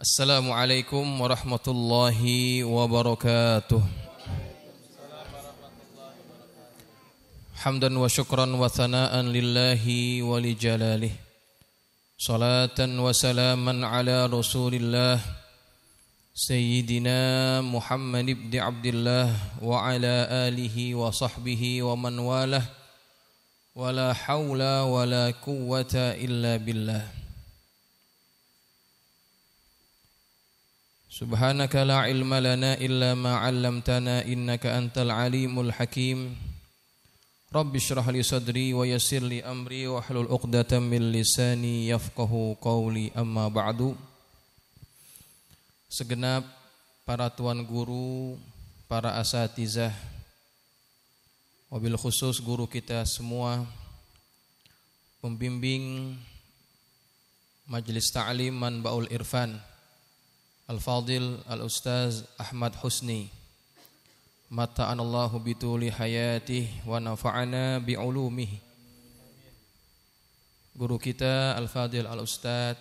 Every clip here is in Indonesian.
Assalamualaikum warahmatullahi wabarakatuh. Hamdan wa syukran wa thana'an lillahi wa li jalalih. Salatan wa salaman ala Rasulillah Sayyidina Muhammad ibn Abdullah wa ala alihi wa sahbihi wa man walah. Wa la hawla wa la quwwata illa billah. Subhanaka la ilma lana illa ma 'allamtana innaka antal alimul hakim. Rabbi shrah li sadri wa yassir li amri wa hlul 'uqdatam min lisani yafqahu qawli, amma ba'du. Segenap para tuan guru, para asatizah, wabil khusus guru kita semua, pembimbing Majelis Ta'lim Manbaul Irfan Al-Fadil Al-Ustaz Ahmad Husni, mata'anallahu bituli hayatih wa nafa'ana bi'ulumih. Guru kita Al-Fadil Al-Ustaz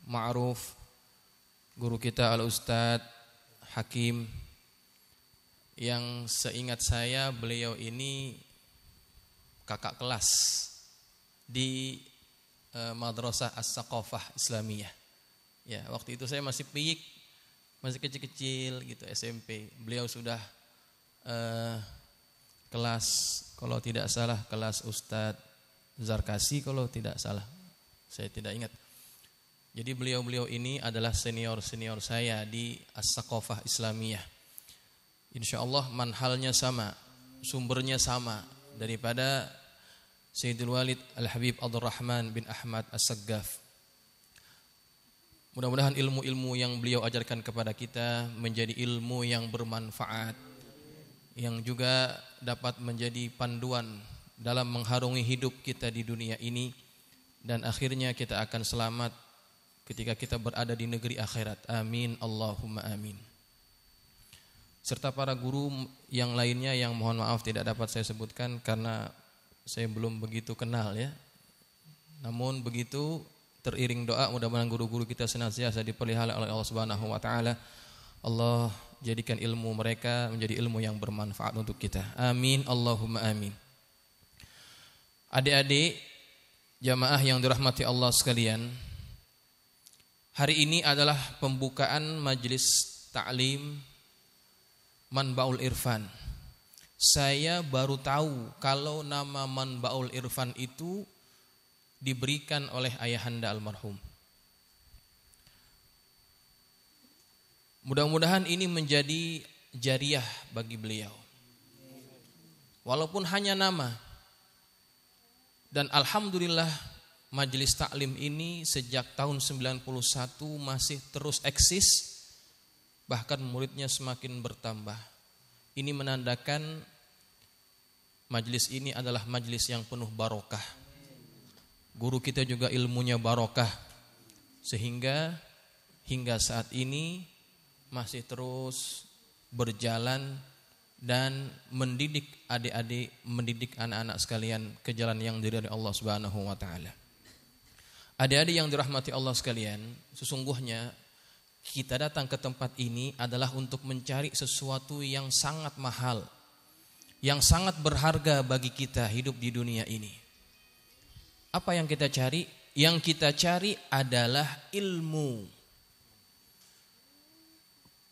Ma'ruf, guru kita Al-Ustaz Hakim, yang seingat saya beliau ini kakak kelas di Madrasah As-Saqafah Islamiyah. Ya, waktu itu saya masih piyik, masih kecil-kecil gitu, SMP. Beliau sudah kelas, kalau tidak salah kelas Ustadz Zarkasi, kalau tidak salah, saya tidak ingat. Jadi beliau-beliau ini adalah senior-senior saya di As-Saqafah Islamiyah. Insyaallah manhalnya sama, sumbernya sama daripada Sayyidul Walid Al-Habib Abdul Rahman bin Ahmad As-Saggaf. Mudah-mudahan ilmu-ilmu yang beliau ajarkan kepada kita menjadi ilmu yang bermanfaat, yang juga dapat menjadi panduan dalam mengharungi hidup kita di dunia ini, dan akhirnya kita akan selamat ketika kita berada di negeri akhirat. Amin, Allahumma amin. Serta para guru yang lainnya yang mohon maaf tidak dapat saya sebutkan karena saya belum begitu kenal ya. Namun begitu teriring doa, mudah-mudahan guru-guru kita senantiasa dipelihara oleh Allah Subhanahu wa taala. Allah jadikan ilmu mereka menjadi ilmu yang bermanfaat untuk kita. Amin, Allahumma amin. Adik-adik jamaah yang dirahmati Allah sekalian, hari ini adalah pembukaan majelis ta'lim Manbaul Irfan. Saya baru tahu kalau nama Manbaul Irfan itu diberikan oleh ayahanda almarhum. Mudah-mudahan ini menjadi jariah bagi beliau, walaupun hanya nama. Dan alhamdulillah majelis taklim ini sejak tahun 91 masih terus eksis, bahkan muridnya semakin bertambah. Ini menandakan majelis ini adalah majelis yang penuh barokah. Guru kita juga ilmunya barokah, sehingga hingga saat ini masih terus berjalan dan mendidik adik-adik, mendidik anak-anak sekalian ke jalan yang diridhai Allah Subhanahu wa taala. Adik-adik yang dirahmati Allah sekalian, sesungguhnya kita datang ke tempat ini adalah untuk mencari sesuatu yang sangat mahal, yang sangat berharga bagi kita hidup di dunia ini. Apa yang kita cari? Yang kita cari adalah ilmu.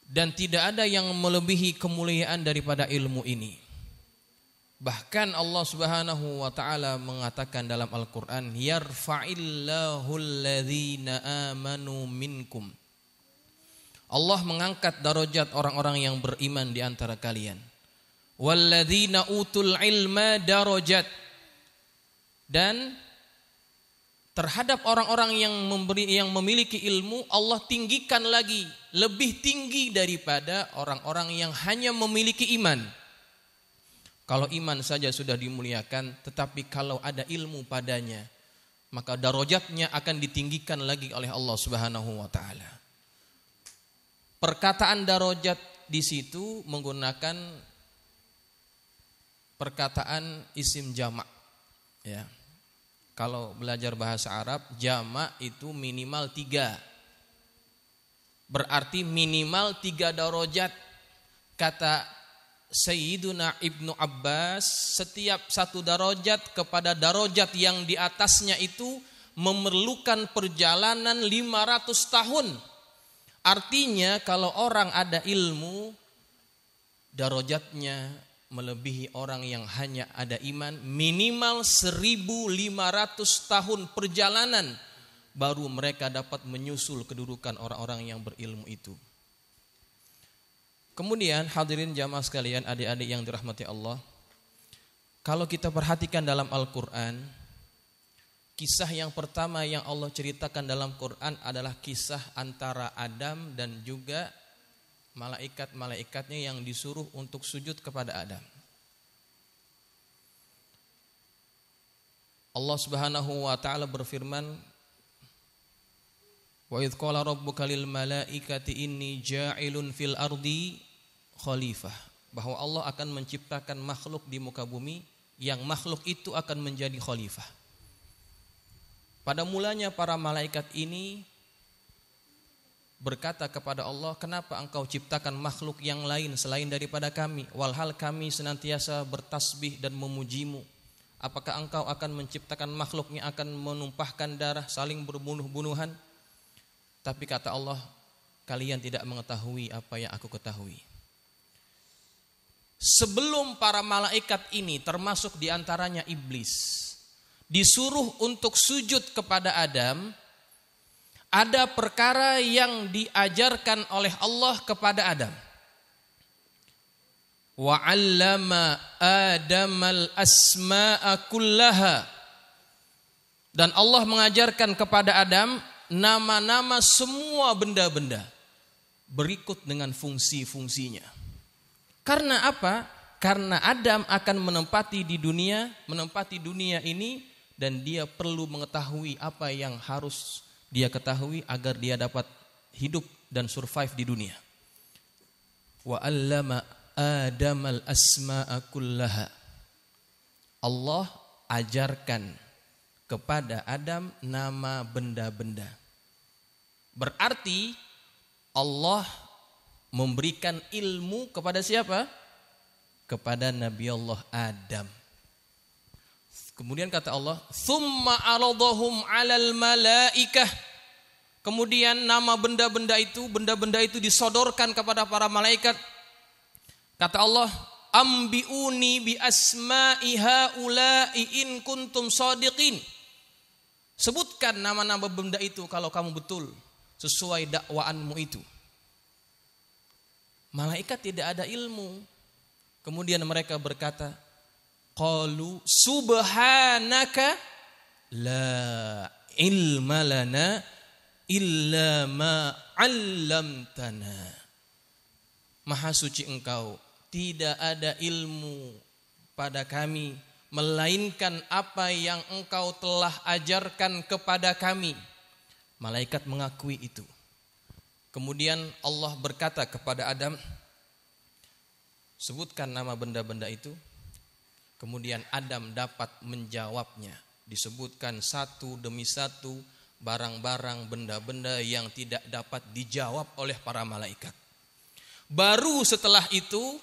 Dan tidak ada yang melebihi kemuliaan daripada ilmu ini. Bahkan Allah Subhanahu wa taala mengatakan dalam Al-Qur'an, yarfa'illahu alladhina amanu minkum. Allah mengangkat darajat orang-orang yang beriman di antara kalian. Walladzina utul ilma darajat. Dan terhadap orang-orang yang memiliki ilmu, Allah tinggikan lagi, lebih tinggi daripada orang-orang yang hanya memiliki iman. Kalau iman saja sudah dimuliakan, tetapi kalau ada ilmu padanya, maka darajatnya akan ditinggikan lagi oleh Allah Subhanahu wa taala. Perkataan darajat di situ menggunakan perkataan isim jamak, ya. Kalau belajar bahasa Arab, jamak itu minimal 3. Berarti minimal 3 darajat. Kata Sayyiduna Ibnu Abbas, setiap 1 darajat kepada darajat yang di atasnya itu memerlukan perjalanan 500 tahun. Artinya kalau orang ada ilmu, darajatnya melebihi orang yang hanya ada iman, minimal 1500 tahun perjalanan baru mereka dapat menyusul kedudukan orang-orang yang berilmu itu. Kemudian hadirin jamaah sekalian, adik-adik yang dirahmati Allah, kalau kita perhatikan dalam Al-Quran, kisah yang pertama yang Allah ceritakan dalam Quran adalah kisah antara Adam dan juga malaikat-malaikatnya yang disuruh untuk sujud kepada Adam. Allah Subhanahu wa taala berfirman, wa idz qala rabbuka lil malaikati inni ja'ilun fil ardi khalifah, bahwa Allah akan menciptakan makhluk di muka bumi yang makhluk itu akan menjadi khalifah. Pada mulanya para malaikat ini berkata kepada Allah, kenapa engkau ciptakan makhluk yang lain selain daripada kami, walhal kami senantiasa bertasbih dan memujimu. Apakah engkau akan menciptakan makhluk yang akan menumpahkan darah, saling berbunuh-bunuhan? Tapi kata Allah, kalian tidak mengetahui apa yang aku ketahui. Sebelum para malaikat ini, termasuk diantaranya iblis, disuruh untuk sujud kepada Adam, ada perkara yang diajarkan oleh Allah kepada Adam. Wa 'allama Adamal asma'a kullaha. Dan Allah mengajarkan kepada Adam nama-nama semua benda-benda berikut dengan fungsi-fungsinya. Karena apa? Karena Adam akan menempati dunia ini, dan dia perlu mengetahui apa yang harus dia ketahui agar dia dapat hidup dan survive di dunia. Wa 'allama Adamal asma'a kullaha. Allah ajarkan kepada Adam nama benda-benda. Berarti Allah memberikan ilmu kepada siapa? Kepada Nabi Allah Adam. Kemudian kata Allah, "Tsumma 'aradahum 'alal malaikah." Kemudian nama benda-benda itu disodorkan kepada para malaikat. Kata Allah, "Ambiuni bi asma'i haula'i in kuntum shadiqin." Sebutkan nama-nama benda itu kalau kamu betul sesuai dakwaanmu itu. Malaikat tidak ada ilmu. Kemudian mereka berkata, qalu subhanaka la ilma lana illa ma 'allamtana. Maha suci engkau, tidak ada ilmu pada kami melainkan apa yang engkau telah ajarkan kepada kami. Malaikat mengakui itu. Kemudian Allah berkata kepada Adam, sebutkan nama benda-benda itu. Kemudian Adam dapat menjawabnya. Disebutkan satu demi satu barang-barang, benda-benda yang tidak dapat dijawab oleh para malaikat. Baru setelah itu,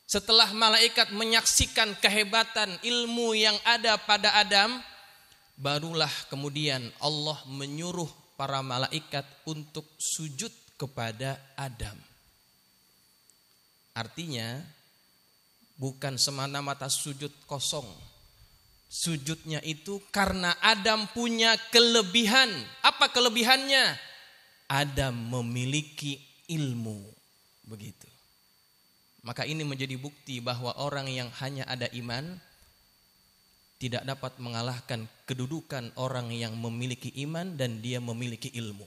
setelah malaikat menyaksikan kehebatan ilmu yang ada pada Adam, barulah kemudian Allah menyuruh para malaikat untuk sujud kepada Adam. Artinya bukan semata-mata sujud kosong. Sujudnya itu karena Adam punya kelebihan. Apa kelebihannya? Adam memiliki ilmu. Begitu. Maka ini menjadi bukti bahwa orang yang hanya ada iman tidak dapat mengalahkan kedudukan orang yang memiliki iman dan dia memiliki ilmu.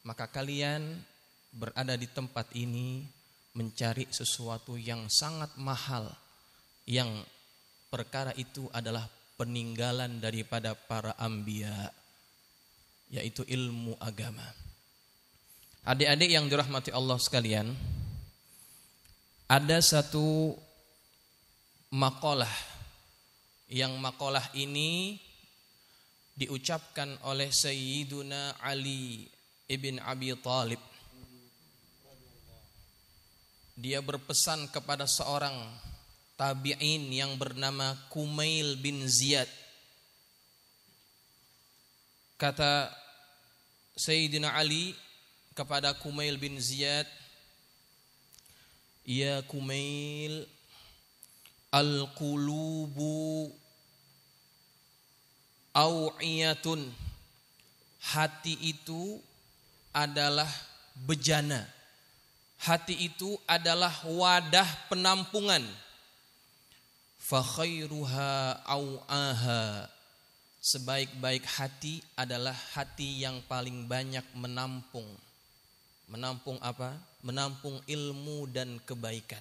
Maka kalian berada di tempat ini mencari sesuatu yang sangat mahal, yang perkara itu adalah peninggalan daripada para anbiya, yaitu ilmu agama. Adik-adik yang dirahmati Allah sekalian, ada satu maqalah, yang maqalah ini diucapkan oleh Sayyiduna Ali ibn Abi Thalib. Dia berpesan kepada seorang tabi'in yang bernama Kumail bin Ziyad. Kata Sayyidina Ali kepada Kumail bin Ziyad, "Ya Kumail, al-qulubu au'iyatun." Hati itu adalah bejana. Hati itu adalah wadah penampungan. Fa khairuha au'aha. Sebaik-baik hati adalah hati yang paling banyak menampung. Menampung apa? Menampung ilmu dan kebaikan.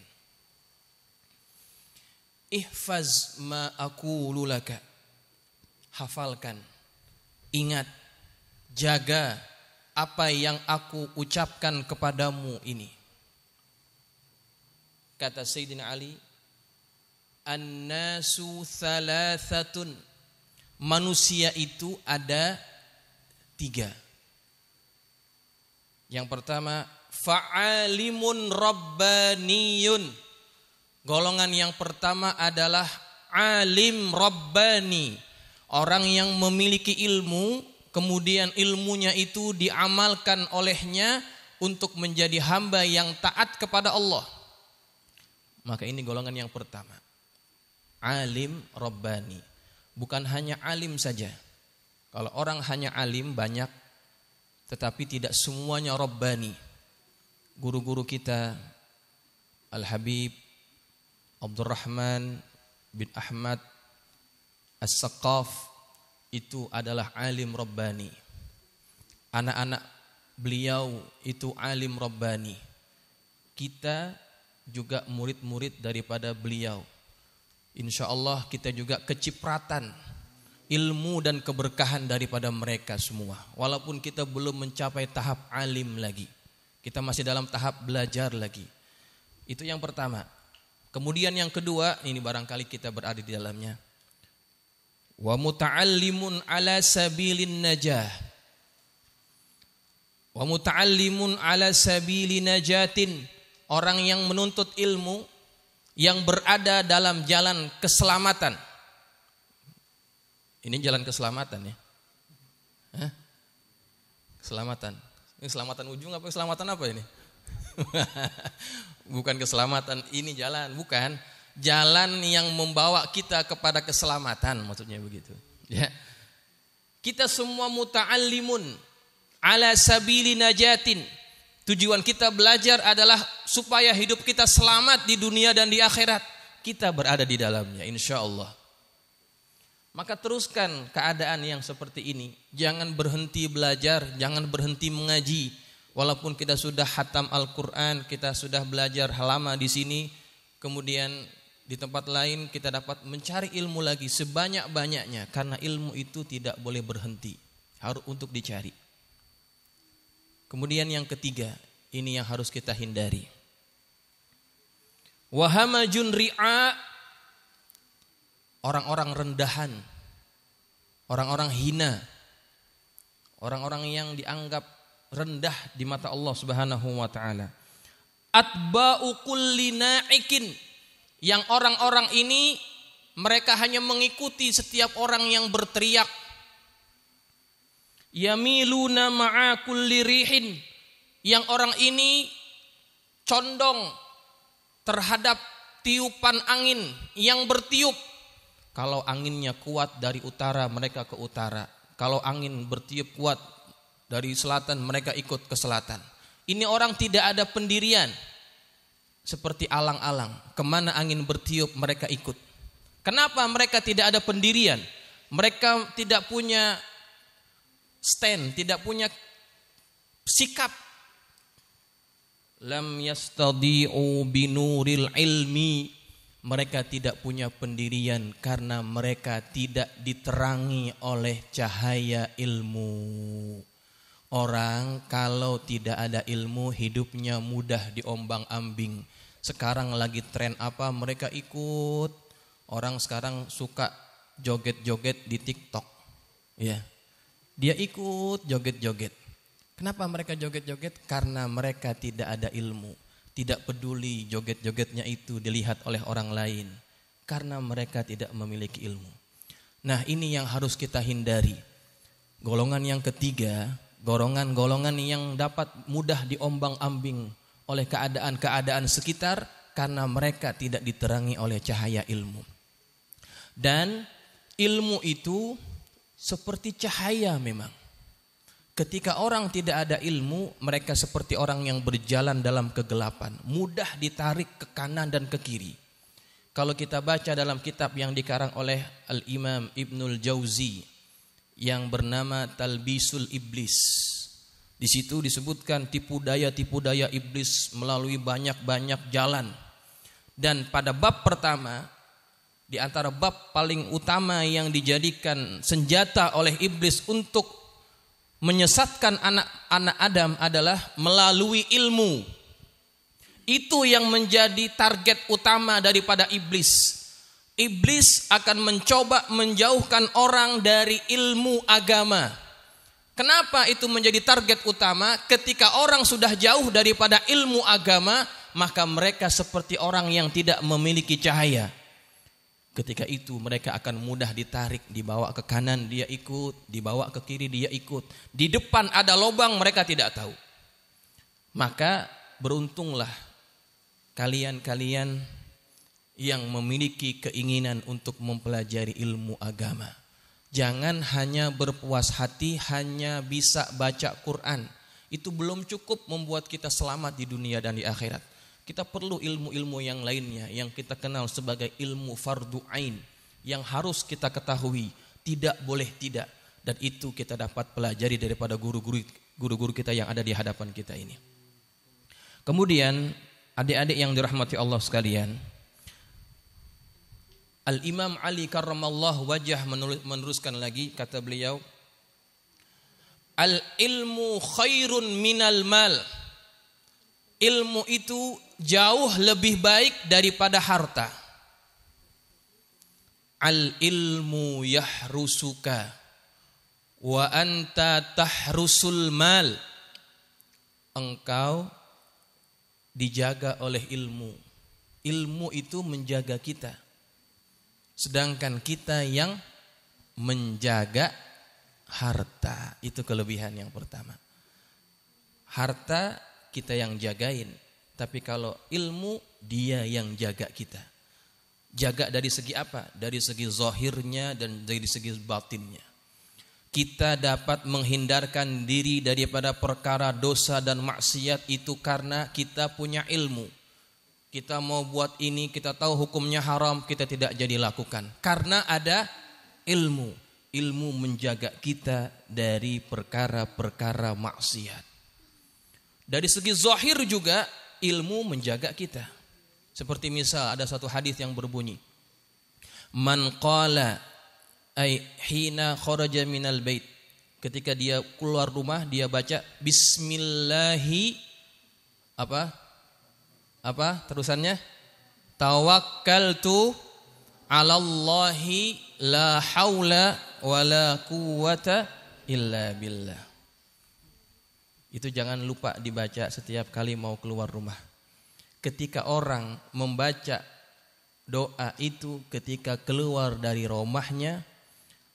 Ihfaz ma aqulu laka. Hafalkan, ingat, jaga apa yang aku ucapkan kepadamu ini. Kata Sayyidina Ali, "An-nasu thalathatun." Manusia itu ada 3. Yang pertama, fa'alimun rabbaniyun. Golongan yang pertama adalah alim rabbani. Orang yang memiliki ilmu, kemudian ilmunya itu diamalkan olehnya untuk menjadi hamba yang taat kepada Allah. Maka ini golongan yang pertama. Alim rabbani. Bukan hanya alim saja. Kalau orang hanya alim banyak, tetapi tidak semuanya rabbani. Guru-guru kita Al-Habib Abdurrahman bin Ahmad As-Saqaf itu adalah alim rabbani. Anak-anak beliau itu alim rabbani. Kita juga murid-murid daripada beliau. Insya Allah kita juga kecipratan ilmu dan keberkahan daripada mereka semua. Walaupun kita belum mencapai tahap alim lagi, kita masih dalam tahap belajar lagi. Itu yang pertama. Kemudian yang kedua, ini barangkali kita berada di dalamnya. Wa muta'allimun ala sabilin najah. Wa muta'allimun ala sabili najatin. Orang yang menuntut ilmu, yang berada dalam jalan keselamatan. Ini jalan keselamatan ya. Hah? Keselamatan. Ini keselamatan ujung apa keselamatan apa ini? Bukan keselamatan, ini jalan, bukan. Jalan yang membawa kita kepada keselamatan, maksudnya begitu. Ya. Kita semua muta'allimun ala sabili najatin. Tujuan kita belajar adalah supaya hidup kita selamat di dunia dan di akhirat. Kita berada di dalamnya, insya Allah. Maka teruskan keadaan yang seperti ini. Jangan berhenti belajar, jangan berhenti mengaji. Walaupun kita sudah khatam Al-Quran, kita sudah belajar lama di sini, kemudian di tempat lain kita dapat mencari ilmu lagi sebanyak-banyaknya. Karena ilmu itu tidak boleh berhenti, harus untuk dicari. Kemudian yang ketiga, ini yang harus kita hindari. Wahamajun ri'a, orang-orang rendahan, orang-orang hina, orang-orang yang dianggap rendah di mata Allah Subhanahu wa taala. Atba'u kulli na'ikin, yang orang-orang ini mereka hanya mengikuti setiap orang yang berteriak. Yamiluna ma'a kulli rihin, yang orang ini condong terhadap tiupan angin yang bertiup. Kalau anginnya kuat dari utara, mereka ke utara. Kalau angin bertiup kuat dari selatan, mereka ikut ke selatan. Ini orang tidak ada pendirian, seperti alang-alang. Kemana angin bertiup, mereka ikut. Kenapa mereka tidak ada pendirian? Mereka tidak punya stand, tidak punya sikap. Lam yastadi'u binuril ilmi, mereka tidak punya pendirian karena mereka tidak diterangi oleh cahaya ilmu. Orang kalau tidak ada ilmu, hidupnya mudah diombang-ambing. Sekarang lagi tren apa, mereka ikut. Orang sekarang suka joget-joget di TikTok, ya. Dia ikut joget-joget. Kenapa mereka joget-joget? Karena mereka tidak ada ilmu. Tidak peduli joget-jogetnya itu dilihat oleh orang lain. Karena mereka tidak memiliki ilmu. Nah, ini yang harus kita hindari. Golongan yang ketiga, golongan yang dapat mudah diombang-ambing oleh keadaan-keadaan sekitar karena mereka tidak diterangi oleh cahaya ilmu. Dan ilmu itu seperti cahaya memang. Ketika orang tidak ada ilmu, mereka seperti orang yang berjalan dalam kegelapan, mudah ditarik ke kanan dan ke kiri. Kalau kita baca dalam kitab yang dikarang oleh Al-Imam Ibnul Jauzi yang bernama Talbisul Iblis, di situ disebutkan tipu daya iblis melalui banyak jalan. Dan pada bab pertama, di antara bab paling utama yang dijadikan senjata oleh iblis untuk menyesatkan anak-anak Adam adalah melalui ilmu. Itu yang menjadi target utama daripada iblis. Iblis akan mencoba menjauhkan orang dari ilmu agama. Kenapa itu menjadi target utama? Ketika orang sudah jauh daripada ilmu agama, maka mereka seperti orang yang tidak memiliki cahaya. Ketika itu mereka akan mudah ditarik, dibawa ke kanan dia ikut, dibawa ke kiri dia ikut. Di depan ada lubang mereka tidak tahu. Maka beruntunglah kalian-kalian yang memiliki keinginan untuk mempelajari ilmu agama. Jangan hanya berpuas hati hanya bisa baca Quran. Itu belum cukup membuat kita selamat di dunia dan di akhirat. Kita perlu ilmu-ilmu yang lainnya yang kita kenal sebagai ilmu fardu ain yang harus kita ketahui, tidak boleh tidak, dan itu kita dapat pelajari daripada guru-guru kita yang ada di hadapan kita ini. Kemudian adik-adik yang dirahmati Allah sekalian, Al-Imam Ali karramallahu wajah meneruskan lagi, kata beliau, al-ilmu khairun minal mal. Ilmu itu jauh lebih baik daripada harta. Al-ilmu yahrusuka wa anta tahrusul mal. Engkau dijaga oleh ilmu. Ilmu itu menjaga kita. Sedangkan kita yang menjaga harta. Itu kelebihan yang pertama. Harta kita yang jagain, tapi kalau ilmu dia yang jaga kita. Jaga dari segi apa? Dari segi zahirnya dan dari segi batinnya. Kita dapat menghindarkan diri daripada perkara dosa dan maksiat itu karena kita punya ilmu. Kita mau buat ini, kita tahu hukumnya haram, kita tidak jadi lakukan. Karena ada ilmu. Ilmu menjaga kita dari perkara-perkara maksiat. Dari segi zahir juga ilmu menjaga kita. Seperti misal ada satu hadis yang berbunyi, man qala ay hina kharaja minal bait. Ketika dia keluar rumah dia baca bismillahi apa terusannya? Tawakkaltu 'alallahi la haula wala quwwata illa billah. Itu jangan lupa dibaca setiap kali mau keluar rumah. Ketika orang membaca doa itu ketika keluar dari rumahnya,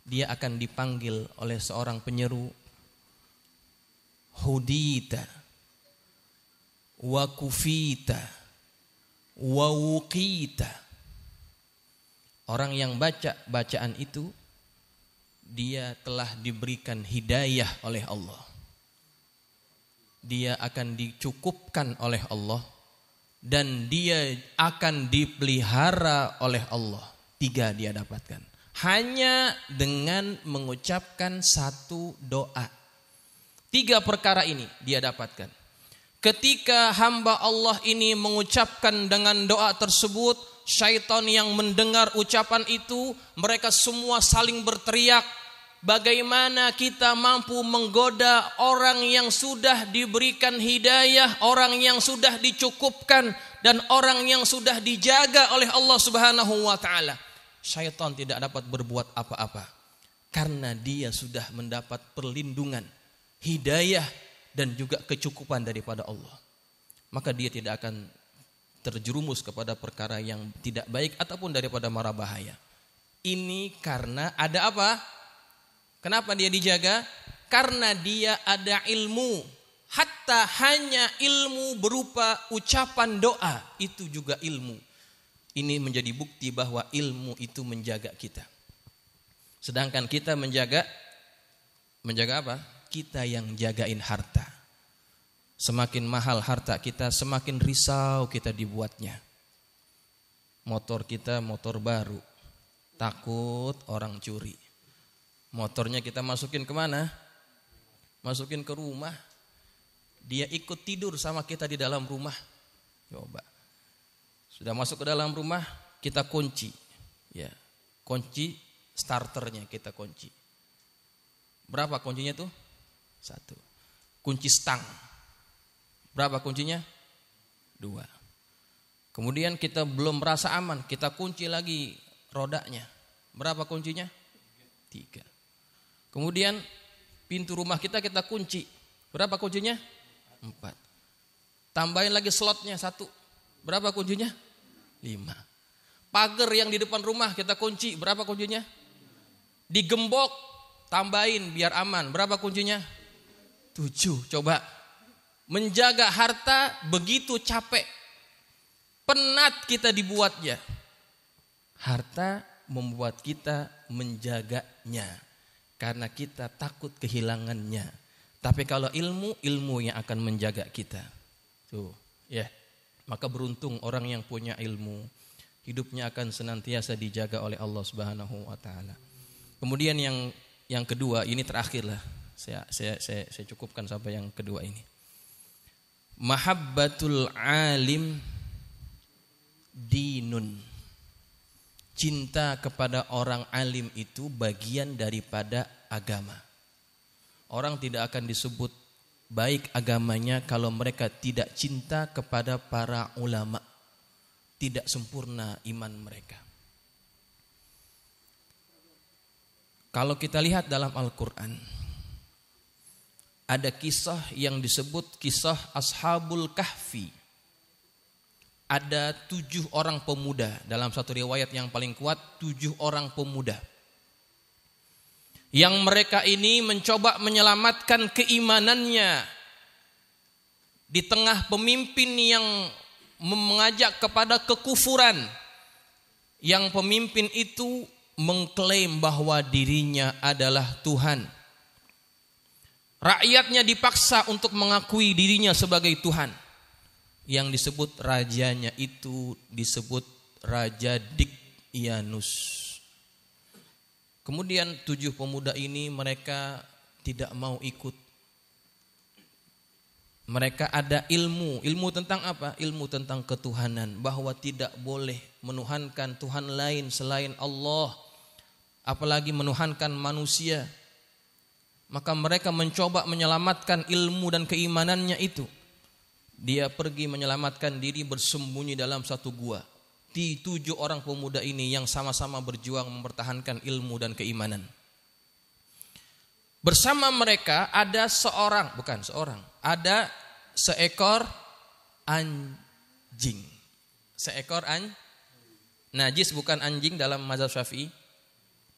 dia akan dipanggil oleh seorang penyeru, hudita wa kufita wa wuqita. Orang yang baca bacaan itu, dia telah diberikan hidayah oleh Allah. Dia akan dicukupkan oleh Allah dan dia akan dipelihara oleh Allah. 3 dia dapatkan hanya dengan mengucapkan satu doa. 3 perkara ini dia dapatkan. Ketika hamba Allah ini mengucapkan dengan doa tersebut, syaitan yang mendengar ucapan itu, mereka semua saling berteriak. Bagaimana kita mampu menggoda orang yang sudah diberikan hidayah, orang yang sudah dicukupkan, dan orang yang sudah dijaga oleh Allah Subhanahu wa ta'ala. Syaitan tidak dapat berbuat apa-apa karena dia sudah mendapat perlindungan, hidayah dan juga kecukupan daripada Allah. Maka dia tidak akan terjerumus kepada perkara yang tidak baik ataupun daripada mara bahaya. Ini karena ada apa? Kenapa dia dijaga? Karena dia ada ilmu. Hatta hanya ilmu berupa ucapan doa, itu juga ilmu. Ini menjadi bukti bahwa ilmu itu menjaga kita. Sedangkan kita menjaga apa? Kita yang jagain harta. Semakin mahal harta kita, semakin risau kita dibuatnya. Motor kita motor baru, takut orang curi. Motornya kita masukin kemana? Masukin ke rumah. Dia ikut tidur sama kita di dalam rumah. Coba. Sudah masuk ke dalam rumah, kita kunci. Ya, kunci starternya kita kunci. Berapa kuncinya tuh? 1. Kunci stang. Berapa kuncinya? 2. Kemudian kita belum merasa aman, kita kunci lagi rodanya. Berapa kuncinya? 3. Kemudian pintu rumah kita kunci. Berapa kuncinya? 4. Tambahin lagi slotnya 1. Berapa kuncinya? 5. Pagar yang di depan rumah kita kunci. Berapa kuncinya? Digembok, tambahin biar aman. Berapa kuncinya? 7. Coba. Menjaga harta begitu capek. Penat kita dibuatnya. Harta membuat kita menjaganya. Karena kita takut kehilangannya. Tapi kalau ilmu yang akan menjaga kita. Tuh, ya. Maka beruntung orang yang punya ilmu, hidupnya akan senantiasa dijaga oleh Allah Subhanahu wa taala. Kemudian yang kedua, ini terakhirlah. Saya cukupkan sampai yang kedua ini. Mahabbatul alim dinun. Cinta kepada orang alim itu bagian daripada agama. Orang tidak akan disebut baik agamanya kalau mereka tidak cinta kepada para ulama. Tidak sempurna iman mereka. Kalau kita lihat dalam Al-Quran, ada kisah yang disebut kisah Ashabul Kahfi. Ada 7 orang pemuda. Dalam satu riwayat yang paling kuat, 7 orang pemuda. Yang mereka ini mencoba menyelamatkan keimanannya di tengah pemimpin yang mengajak kepada kekufuran. Yang pemimpin itu mengklaim bahwa dirinya adalah Tuhan. Rakyatnya dipaksa untuk mengakui dirinya sebagai Tuhan. Yang disebut rajanya itu disebut Raja Dikyanus. Kemudian 7 pemuda ini mereka tidak mau ikut. Mereka ada ilmu tentang apa? Ilmu tentang ketuhanan, bahwa tidak boleh menuhankan Tuhan lain selain Allah, apalagi menuhankan manusia. Maka mereka mencoba menyelamatkan ilmu dan keimanannya itu. Dia pergi menyelamatkan diri bersembunyi dalam satu gua. Di 7 orang pemuda ini yang sama-sama berjuang mempertahankan ilmu dan keimanan. Bersama mereka ada ada seekor anjing. Najis bukan anjing dalam mazhab Syafi'i.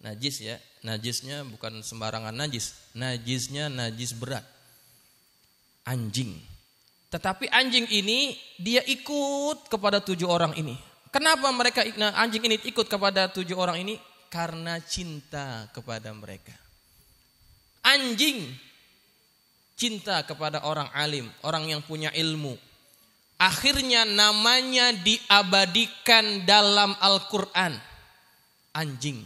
Najis ya, najisnya bukan sembarangan najis. Najisnya najis berat. Anjing. Tetapi anjing ini dia ikut kepada 7 orang ini. Kenapa anjing ini ikut kepada 7 orang ini? Karena cinta kepada mereka. Anjing cinta kepada orang alim, orang yang punya ilmu. Akhirnya namanya diabadikan dalam Al-Quran. Anjing.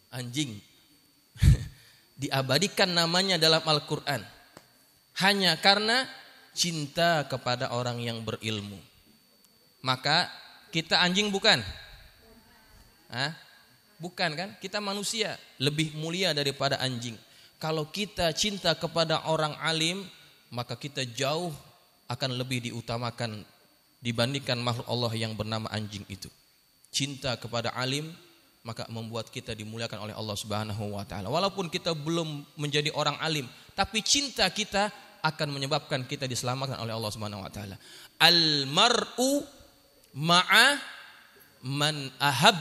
Anjing. Diabadikan namanya dalam Al-Quran. Hanya karena cinta kepada orang yang berilmu. Maka kita anjing bukan? Bukan kan? Kita manusia lebih mulia daripada anjing. Kalau kita cinta kepada orang alim, maka kita jauh akan lebih diutamakan dibandingkan makhluk Allah yang bernama anjing itu. Cinta kepada alim maka membuat kita dimuliakan oleh Allah Subhanahu wa taala. Walaupun kita belum menjadi orang alim, tapi cinta kita akan menyebabkan kita diselamatkan oleh Allah Subhanahu wa taala. Al mar'u ma'a man ahab.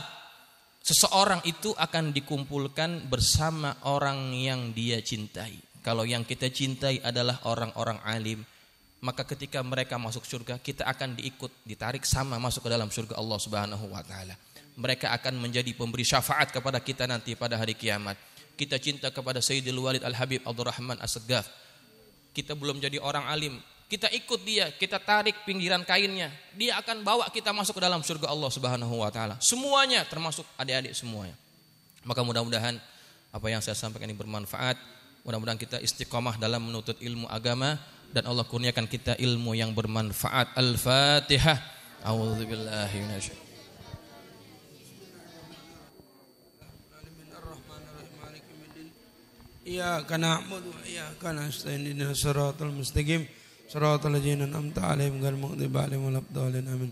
Seseorang itu akan dikumpulkan bersama orang yang dia cintai. Kalau yang kita cintai adalah orang-orang alim, maka ketika mereka masuk surga, kita akan ditarik sama masuk ke dalam surga Allah Subhanahu wa taala. Mereka akan menjadi pemberi syafaat kepada kita nanti pada hari kiamat. Kita cinta kepada Sayyidil Walid Al-Habib Abdurrahman As-Saggaf. Kita belum jadi orang alim, kita ikut dia, kita tarik pinggiran kainnya, dia akan bawa kita masuk ke dalam surga Allah Subhanahu wa taala. Semuanya termasuk adik-adik semuanya. Maka mudah-mudahan apa yang saya sampaikan ini bermanfaat. Mudah-mudahan kita istiqomah dalam menuntut ilmu agama dan Allah kurniakan kita ilmu yang bermanfaat. Al-Fatihah. A'udzubillahi minasyaitonir Iyyaka na'budu wa iyyaka nasta'in ihdinas siratal mustaqim siratal ladzina an'amta 'alaihim ghairil maghdubi 'alaihim waladdallin amin.